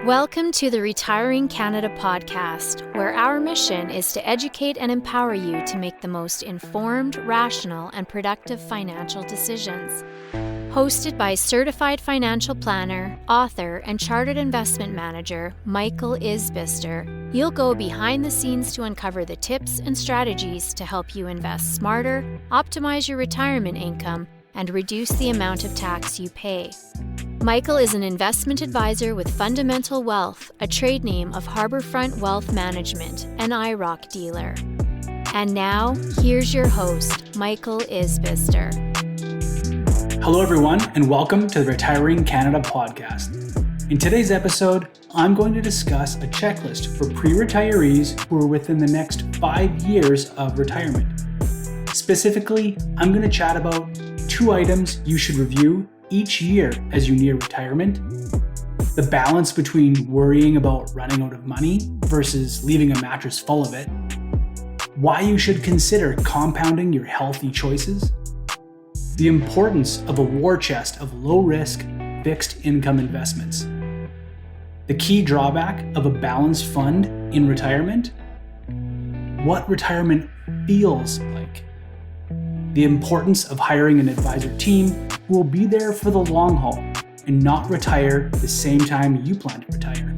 Welcome to the Retiring Canada podcast, where our mission is to educate and empower you to make the most informed, rational, and productive financial decisions. Hosted by certified financial planner, author, and chartered investment manager Michael Isbister, you'll go behind the scenes to uncover the tips and strategies to help you invest smarter, optimize your retirement income, and reduce the amount of tax you pay. Michael is an investment advisor with Fundamental Wealth, a trade name of Harbourfront Wealth Management, an IROC dealer. And now, here's your host, Michael Isbister. Hello everyone, and welcome to the Retiring Canada podcast. In today's episode, I'm going to discuss a checklist for pre-retirees who are within the next 5 years of retirement. Specifically, I'm going to chat about 2 items you should review each year as you near retirement, the balance between worrying about running out of money versus leaving a mattress full of it, why you should consider compounding your healthy choices, the importance of a war chest of low-risk, fixed income investments, the key drawback of a balanced fund in retirement, what retirement feels like, the importance of hiring an advisor team who will be there for the long haul and not retire the same time you plan to retire.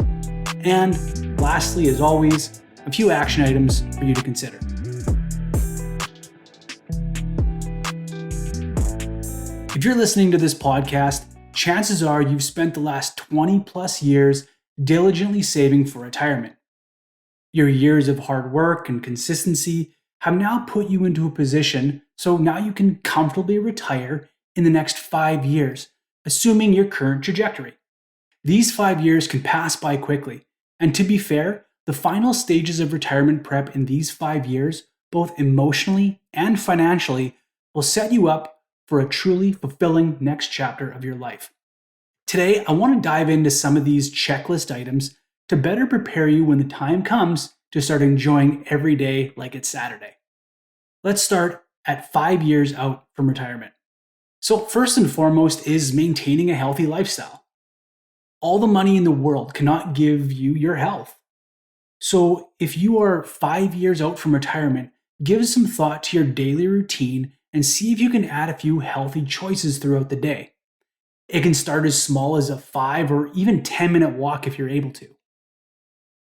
And lastly, as always, a few action items for you to consider. If you're listening to this podcast, chances are you've spent the last 20 plus years diligently saving for retirement. Your years of hard work and consistency have now put you into a position so now you can comfortably retire in the next 5 years, assuming your current trajectory. These 5 years can pass by quickly, and to be fair, the final stages of retirement prep in these 5 years, both emotionally and financially, will set you up for a truly fulfilling next chapter of your life. Today, I want to dive into some of these checklist items to better prepare you when the time comes to start enjoying every day like it's Saturday. Let's start at 5 years out from retirement. So first and foremost is maintaining a healthy lifestyle. All the money in the world cannot give you your health. So if you are 5 years out from retirement, give some thought to your daily routine and see if you can add a few healthy choices throughout the day. It can start as small as a 5 or even 10-minute walk if you're able to.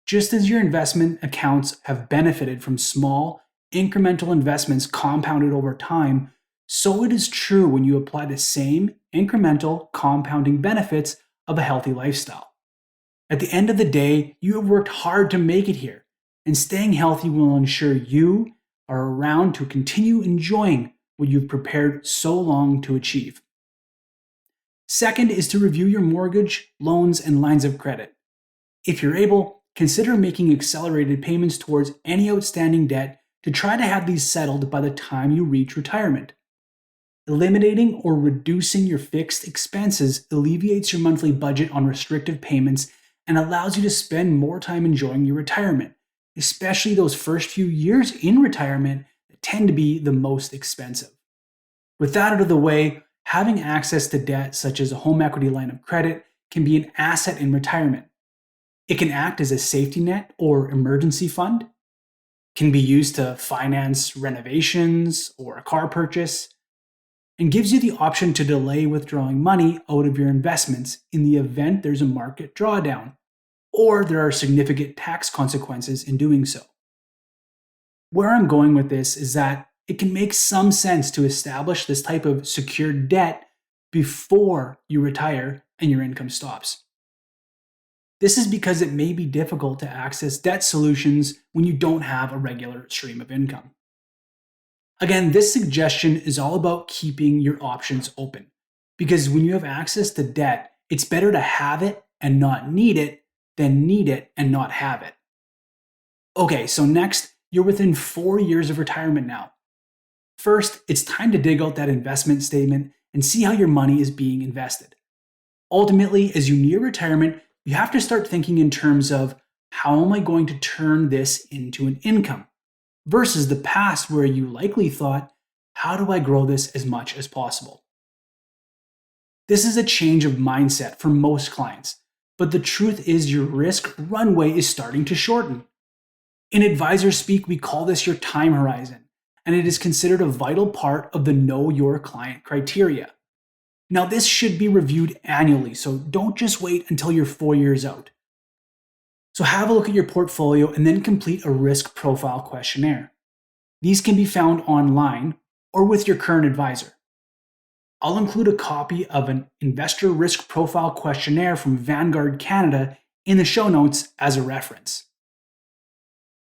Just as your investment accounts have benefited from small, incremental investments compounded over time, so it is true when you apply the same incremental compounding benefits of a healthy lifestyle. At the end of the day, you have worked hard to make it here, and staying healthy will ensure you are around to continue enjoying what you've prepared so long to achieve. Second is to review your mortgage, loans, and lines of credit. If you're able, consider making accelerated payments towards any outstanding debt to try to have these settled by the time you reach retirement. Eliminating or reducing your fixed expenses alleviates your monthly budget on restrictive payments and allows you to spend more time enjoying your retirement, especially those first few years in retirement that tend to be the most expensive. With that out of the way, having access to debt such as a home equity line of credit can be an asset in retirement. It can act as a safety net or emergency fund, can be used to finance renovations or a car purchase, and gives you the option to delay withdrawing money out of your investments in the event there's a market drawdown, or there are significant tax consequences in doing so. Where I'm going with this is that it can make some sense to establish this type of secured debt before you retire and your income stops. This is because it may be difficult to access debt solutions when you don't have a regular stream of income. Again, this suggestion is all about keeping your options open, because when you have access to debt, it's better to have it and not need it than need it and not have it. Okay, so next, you're within 4 years of retirement now. First, it's time to dig out that investment statement and see how your money is being invested. Ultimately, as you near retirement, you have to start thinking in terms of how am I going to turn this into an income? Versus the past where you likely thought, how do I grow this as much as possible? This is a change of mindset for most clients, but the truth is your risk runway is starting to shorten. In advisor speak, we call this your time horizon, and it is considered a vital part of the know your client criteria. Now, this should be reviewed annually, so don't just wait until you're 4 years out. So have a look at your portfolio and then complete a risk profile questionnaire. These can be found online or with your current advisor. I'll include a copy of an investor risk profile questionnaire from Vanguard Canada in the show notes as a reference.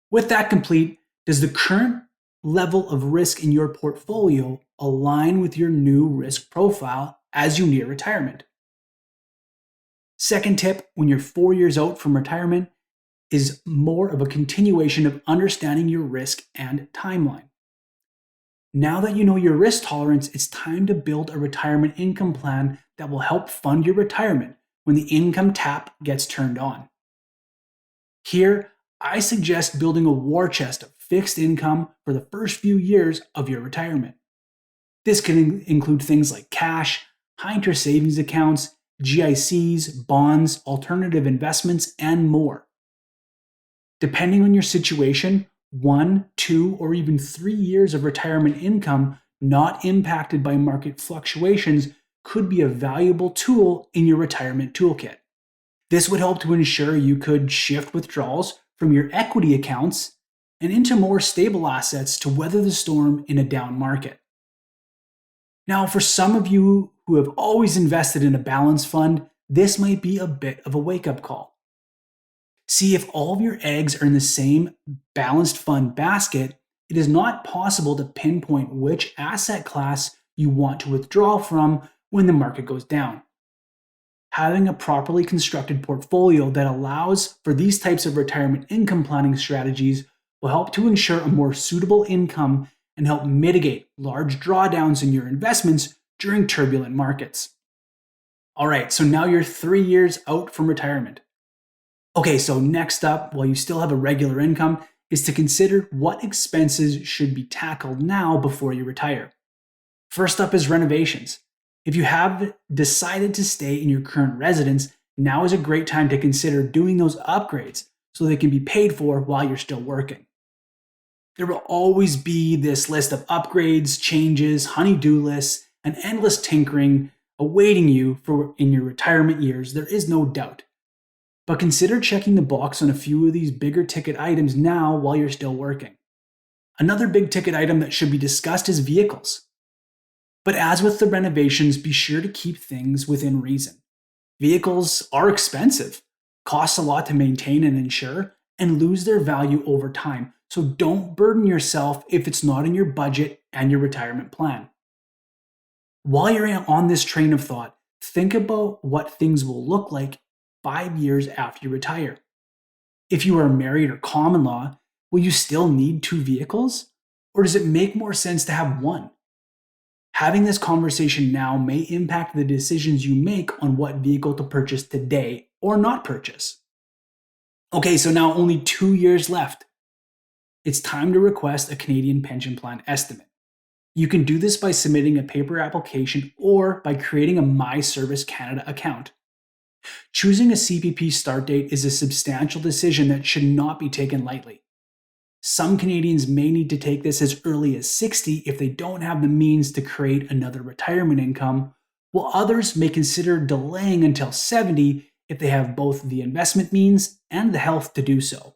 With that complete, does the current level of risk in your portfolio align with your new risk profile as you near retirement? Second tip, when you're 4 years out from retirement, is more of a continuation of understanding your risk and timeline. Now that you know your risk tolerance, it's time to build a retirement income plan that will help fund your retirement when the income tap gets turned on. Here, I suggest building a war chest of fixed income for the first few years of your retirement. This can include things like cash, high interest savings accounts, GICs, bonds, alternative investments, and more. Depending on your situation, 1, 2, or even 3 years of retirement income not impacted by market fluctuations could be a valuable tool in your retirement toolkit. This would help to ensure you could shift withdrawals from your equity accounts and into more stable assets to weather the storm in a down market. Now, for some of you who have always invested in a balanced fund, this might be a bit of a wake-up call. See, if all of your eggs are in the same balanced fund basket, it is not possible to pinpoint which asset class you want to withdraw from when the market goes down. Having a properly constructed portfolio that allows for these types of retirement income planning strategies will help to ensure a more suitable income and help mitigate large drawdowns in your investments during turbulent markets. All right, so now you're 3 years out from retirement. Okay, so next up, while you still have a regular income, is to consider what expenses should be tackled now before you retire. First up is renovations. If you have decided to stay in your current residence, now is a great time to consider doing those upgrades so they can be paid for while you're still working. There will always be this list of upgrades, changes, honey-do lists, and endless tinkering awaiting you in your retirement years, there is no doubt. But consider checking the box on a few of these bigger ticket items now while you're still working. Another big ticket item that should be discussed is vehicles. But as with the renovations, be sure to keep things within reason. Vehicles are expensive, cost a lot to maintain and insure, and lose their value over time. So don't burden yourself if it's not in your budget and your retirement plan. While you're on this train of thought, think about what things will look like 5 years after you retire. If you are married or common law, will you still need 2 vehicles? Or does it make more sense to have one? Having this conversation now may impact the decisions you make on what vehicle to purchase today or not purchase. Okay, so now only 2 years left. It's time to request a Canadian pension plan estimate. You can do this by submitting a paper application or by creating a My Service Canada account. Choosing a CPP start date is a substantial decision that should not be taken lightly. Some Canadians may need to take this as early as 60 if they don't have the means to create another retirement income, while others may consider delaying until 70 if they have both the investment means and the health to do so.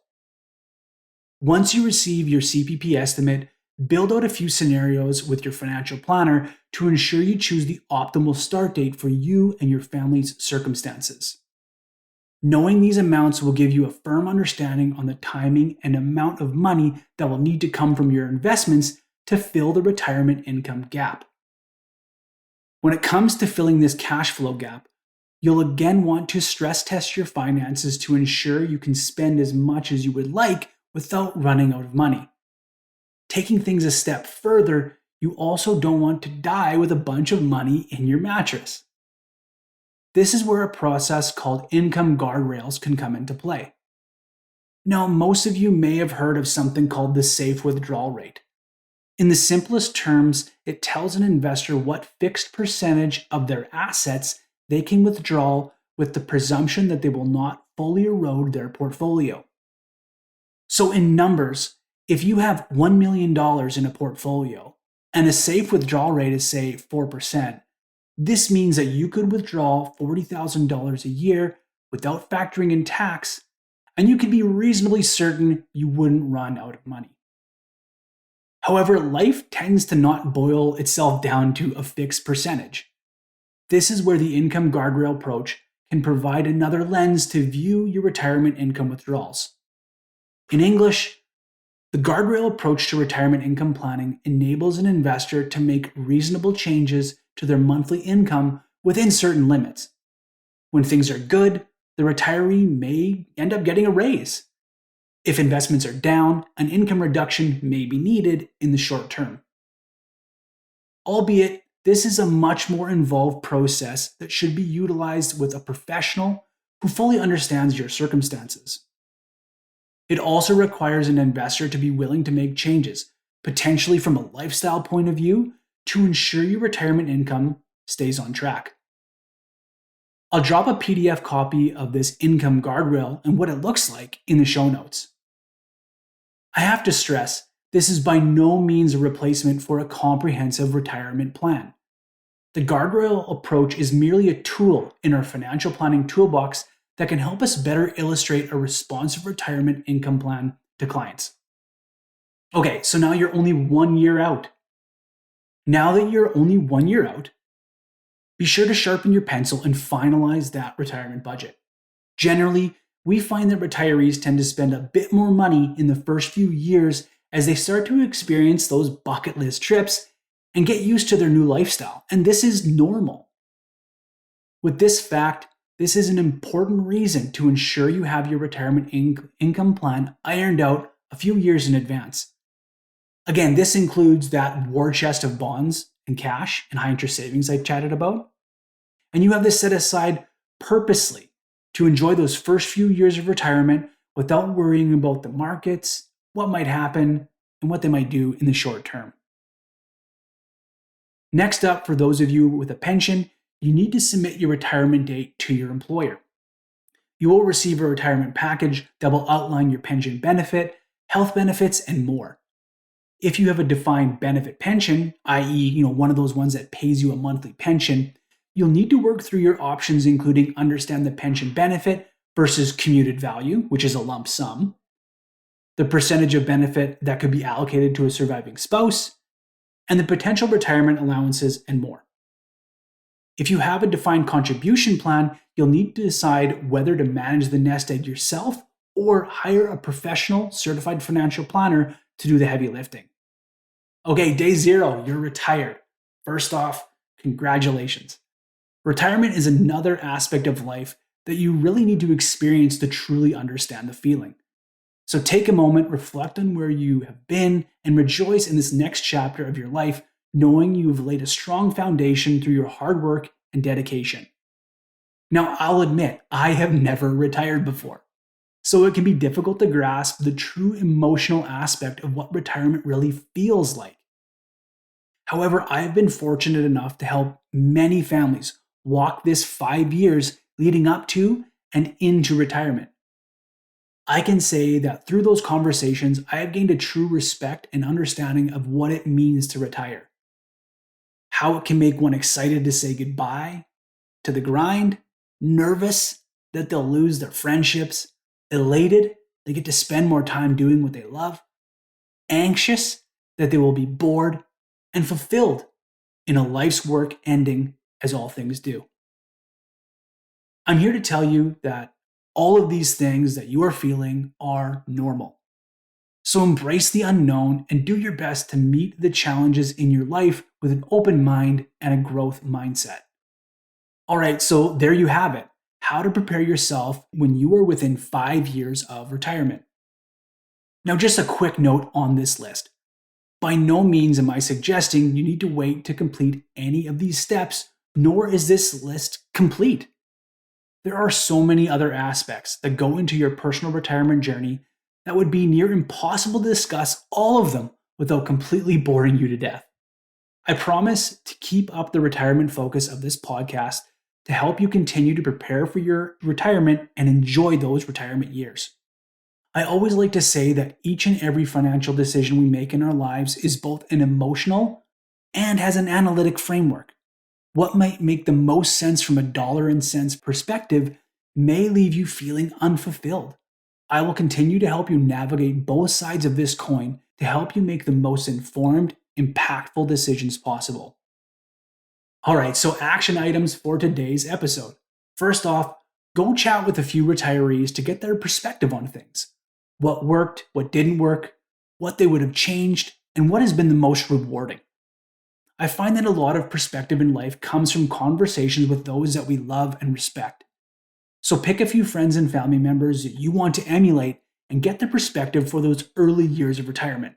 Once you receive your CPP estimate, build out a few scenarios with your financial planner to ensure you choose the optimal start date for you and your family's circumstances. Knowing these amounts will give you a firm understanding on the timing and amount of money that will need to come from your investments to fill the retirement income gap. When it comes to filling this cash flow gap, you'll again want to stress test your finances to ensure you can spend as much as you would like without running out of money. Taking things a step further, you also don't want to die with a bunch of money in your mattress. This is where a process called income guardrails can come into play. Now, most of you may have heard of something called the safe withdrawal rate. In the simplest terms, it tells an investor what fixed percentage of their assets they can withdraw with the presumption that they will not fully erode their portfolio. So in numbers, if you have $1 million in a portfolio and a safe withdrawal rate is, say, 4%, this means that you could withdraw $40,000 a year without factoring in tax, and you can be reasonably certain you wouldn't run out of money. However, life tends to not boil itself down to a fixed percentage. This is where the income guardrail approach can provide another lens to view your retirement income withdrawals. In English, the guardrail approach to retirement income planning enables an investor to make reasonable changes to their monthly income within certain limits. When things are good, the retiree may end up getting a raise. If investments are down, an income reduction may be needed in the short term. Albeit, this is a much more involved process that should be utilized with a professional who fully understands your circumstances. It also requires an investor to be willing to make changes, potentially from a lifestyle point of view, to ensure your retirement income stays on track. I'll drop a PDF copy of this income guardrail and what it looks like in the show notes. I have to stress, this is by no means a replacement for a comprehensive retirement plan. The guardrail approach is merely a tool in our financial planning toolbox that can help us better illustrate a responsive retirement income plan to clients. Okay, so now you're only 1 year out. Now that you're only 1 year out, be sure to sharpen your pencil and finalize that retirement budget. Generally, we find that retirees tend to spend a bit more money in the first few years as they start to experience those bucket list trips and get used to their new lifestyle, and this is normal. With this fact, this is an important reason to ensure you have your retirement income plan ironed out a few years in advance. Again, this includes that war chest of bonds and cash and high interest savings I chatted about. And you have this set aside purposely to enjoy those first few years of retirement without worrying about the markets, what might happen, and what they might do in the short term. Next up, for those of you with a pension, you need to submit your retirement date to your employer. You will receive a retirement package that will outline your pension benefit, health benefits, and more. If you have a defined benefit pension, i.e., one of those ones that pays you a monthly pension, you'll need to work through your options, including understand the pension benefit versus commuted value, which is a lump sum, the percentage of benefit that could be allocated to a surviving spouse, and the potential retirement allowances and more. If you have a defined contribution plan, you'll need to decide whether to manage the nest egg yourself or hire a professional certified financial planner to do the heavy lifting. Okay, day 0, you're retired. First off, congratulations. Retirement is another aspect of life that you really need to experience to truly understand the feeling. So take a moment, reflect on where you have been, and rejoice in this next chapter of your life, knowing you've laid a strong foundation through your hard work and dedication. Now, I'll admit, I have never retired before, so it can be difficult to grasp the true emotional aspect of what retirement really feels like. However, I've been fortunate enough to help many families walk this 5 years leading up to and into retirement. I can say that through those conversations, I have gained a true respect and understanding of what it means to retire. How it can make one excited to say goodbye to the grind, nervous that they'll lose their friendships, elated they get to spend more time doing what they love, anxious that they will be bored, and fulfilled in a life's work ending as all things do. I'm here to tell you that all of these things that you are feeling are normal. So embrace the unknown and do your best to meet the challenges in your life with an open mind and a growth mindset. All right, so there you have it. How to prepare yourself when you are within 5 years of retirement. Now, just a quick note on this list. By no means am I suggesting you need to wait to complete any of these steps, nor is this list complete. There are so many other aspects that go into your personal retirement journey that would be near impossible to discuss all of them without completely boring you to death. I promise to keep up the retirement focus of this podcast to help you continue to prepare for your retirement and enjoy those retirement years. I always like to say that each and every financial decision we make in our lives is both an emotional and has an analytic framework. What might make the most sense from a dollar and cents perspective may leave you feeling unfulfilled. I will continue to help you navigate both sides of this coin to help you make the most informed, impactful decisions possible. All right, so action items for today's episode. First off, go chat with a few retirees to get their perspective on things. What worked, what didn't work, what they would have changed, and what has been the most rewarding. I find that a lot of perspective in life comes from conversations with those that we love and respect. So pick a few friends and family members that you want to emulate and get their perspective for those early years of retirement.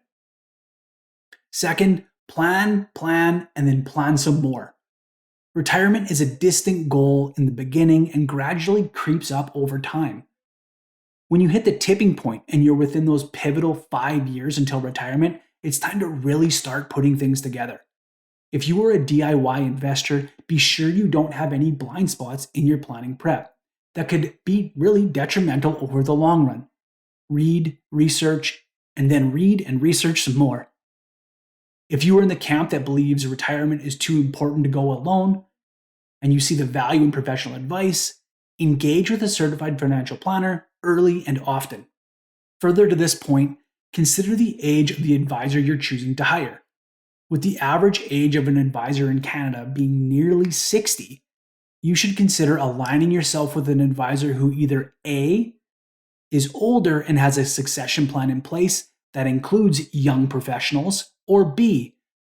Second, plan, and then plan some more. Retirement is a distant goal in the beginning and gradually creeps up over time. When you hit the tipping point and you're within those pivotal 5 years until retirement, it's time to really start putting things together. If you are a DIY investor, be sure you don't have any blind spots in your planning prep that could be really detrimental over the long run. Read, research, and then read and research some more. If you are in the camp that believes retirement is too important to go alone, and you see the value in professional advice, engage with a certified financial planner early and often. Further to this point, consider the age of the advisor you're choosing to hire. With the average age of an advisor in Canada being nearly 60, you should consider aligning yourself with an advisor who either A, is older and has a succession plan in place that includes young professionals, or B,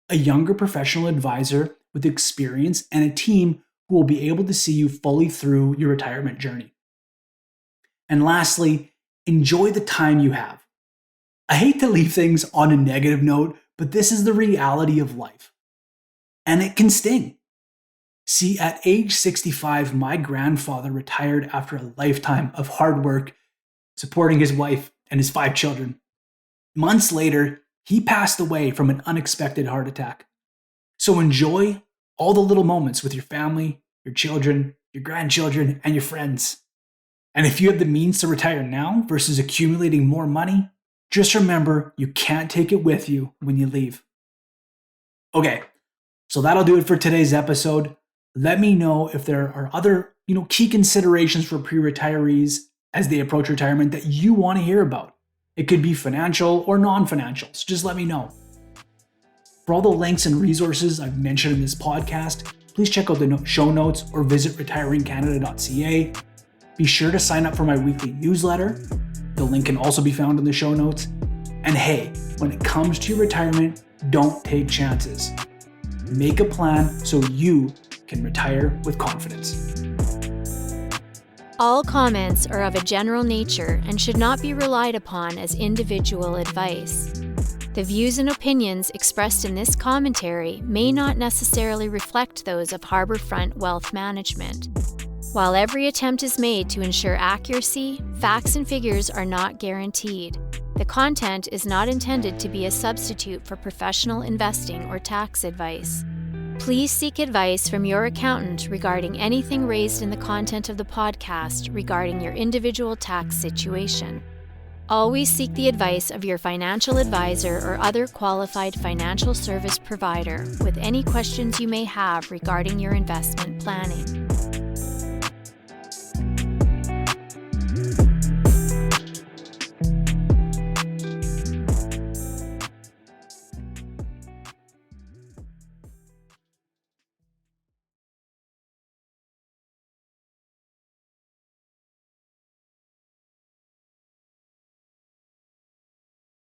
a younger professional advisor with experience and a team who will be able to see you fully through your retirement journey. And lastly, enjoy the time you have. I hate to leave things on a negative note, but this is the reality of life. And it can sting. See, at age 65, my grandfather retired after a lifetime of hard work supporting his wife and his 5 children. Months later, he passed away from an unexpected heart attack. So enjoy all the little moments with your family, your children, your grandchildren, and your friends. And if you have the means to retire now versus accumulating more money, just remember you can't take it with you when you leave. Okay, so that'll do it for today's episode. Let me know if there are other, key considerations for pre-retirees as they approach retirement that you want to hear about. It could be financial or non-financial, so just let me know. For all the links and resources I've mentioned in this podcast, please check out the show notes or visit retiringcanada.ca. Be sure to sign up for my weekly newsletter. The link can also be found in the show notes. And hey, when it comes to your retirement, don't take chances. Make a plan so you can retire with confidence. All comments are of a general nature and should not be relied upon as individual advice. The views and opinions expressed in this commentary may not necessarily reflect those of Harbourfront Wealth Management. While every attempt is made to ensure accuracy, facts and figures are not guaranteed. The content is not intended to be a substitute for professional investing or tax advice. Please seek advice from your accountant regarding anything raised in the content of the podcast regarding your individual tax situation. Always seek the advice of your financial advisor or other qualified financial service provider with any questions you may have regarding your investment planning.